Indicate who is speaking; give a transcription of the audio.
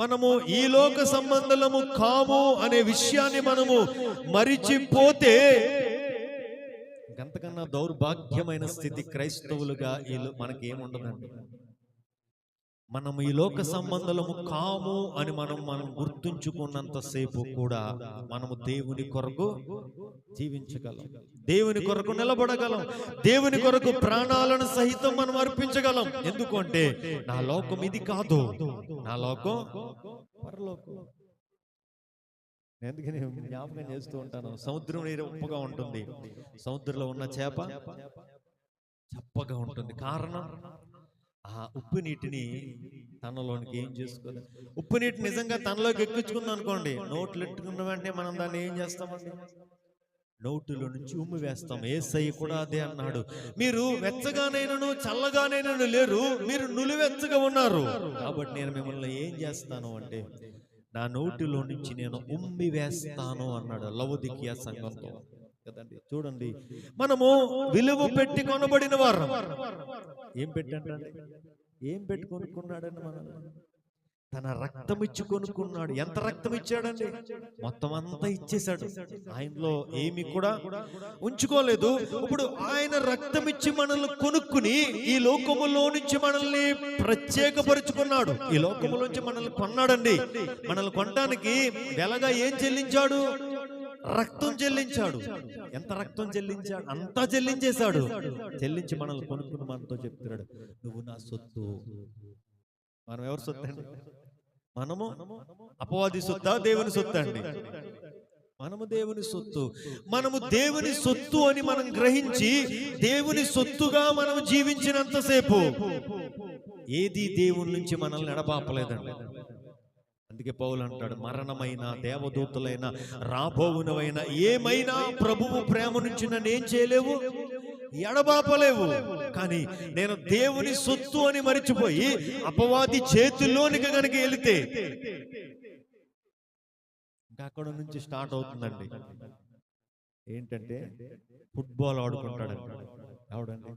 Speaker 1: మనము ఈ లోక సంబంధము కాము అనే విషయాన్ని మనము మరిచిపోతే అంతకన్నా దౌర్భాగ్యమైన స్థితి క్రైస్తవులుగా మనకి ఏముండదండి. మనము ఈ లోక సంబంధము కాము అని మనం గుర్తుంచుకున్నంతసేపు కూడా మనము దేవుని కొరకు జీవించగలం, దేవుని కొరకు నిలబడగలం, దేవుని కొరకు ప్రాణాలను సహితం మనం అర్పించగలం. ఎందుకంటే నా లోకం ఇది కాదు, నా లోకం పరలోకం. ఎందుకని జ్ఞాపకం చేస్తూ ఉంటాను, సముద్రం నీరు ఉప్పుగా ఉంటుంది, సముద్రంలో ఉన్న చేప చప్పగా ఉంటుంది. కారణం ఆ ఉప్పు నీటిని తనలోనికి ఏం చేసుకోలేదు. ఉప్పు నీటి నిజంగా తనలోకి ఎక్కించుకుందాం అనుకోండి, నోట్లు ఎట్టుకున్న వెంటనే మనం దాన్ని ఏం చేస్తామండి, నోటులో నుంచి ఉమ్మి వేస్తాం. యేసయ్య కూడా అదే అన్నాడు, మీరు వెచ్చగానైనను చల్లగానైనను లేరు, మీరు నులివెచ్చగా ఉన్నారు, కాబట్టి నేను మిమ్మల్ని ఏం చేస్తాను అంటే నా నోటిలో నుంచి నేను ఉమ్మి వేస్తాను అన్నాడు లవొదికీయ సంఘంతో. కదండి, చూడండి, మనము విలువ పెట్టి కొనబడిన వారు. ఏం పెట్టండి, ఏం పెట్టి కొనుక్కున్నాడండి? మనల్ని తన రక్తం ఇచ్చి కొనుక్కున్నాడు. ఎంత రక్తం ఇచ్చాడండి? మొత్తం అంతా ఇచ్చేశాడు. ఆయనలో ఏమి కూడా ఉంచుకోలేదు. ఇప్పుడు ఆయన రక్తం ఇచ్చి మనల్ని కొనుక్కుని ఈ లోకములో నుంచి మనల్ని ప్రత్యేకపరుచుకున్నాడు. ఈ లోకములోంచి మనల్ని కొన్నాడండి. మనల్ని కొనడానికి వెలగా ఏం చెల్లించాడు? రక్తం చెల్లించాడు. ఎంత రక్తం చెల్లించాడు? అంతా చెల్లించేశాడు. చెల్లించి మనల్ని కొనుక్కుని మనతో చెప్తున్నాడు, నువ్వు నా సొత్తు. మనం ఎవరు సొత్తు అండి? మనము అపవాది సొత్తా, దేవుని సొత్తు అండి? మనము దేవుని సొత్తు. మనము దేవుని సొత్తు అని మనం గ్రహించి దేవుని సొత్తుగా మనం జీవించినంతసేపు ఏది దేవుని నుంచి మనల్ని ఎడబాపలేదండి. అందుకే పౌలు అంటాడు, మరణమైన, దేవదూతలైన, రాబోవునవైన ఏమైనా ప్రభువు ప్రేమ నుంచి నన్ను ఏం చేయలేవు, ఎడబాపలేవు. కానీ నేను దేవుని సొత్తు అని మరిచిపోయి అపవాది చేతుల్లోనికి కనుక వెళితే ఇంకా అక్కడ నుంచి స్టార్ట్ అవుతుందండి. ఏంటంటే ఫుట్బాల్ ఆడుకుంటాడండి. ఎవడండి?